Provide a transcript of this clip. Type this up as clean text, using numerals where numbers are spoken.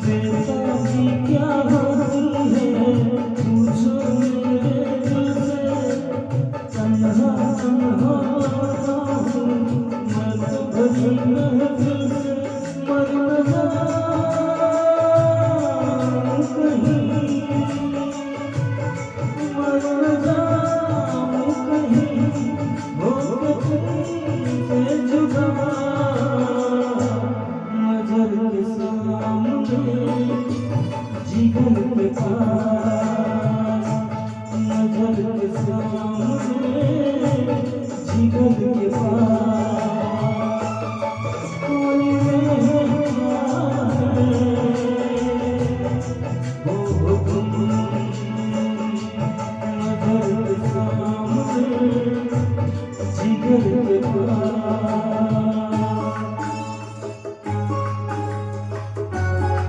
बेताजी क्या होती है पूछो मेरे दिल से। तन्हा तन्हा होता हूँ मैं तो भरी महफिल से। मर न जाऊं कहीं, मर न जाऊं कहीं होके तुमसे जुदा। नजर के सामने जिगर पे था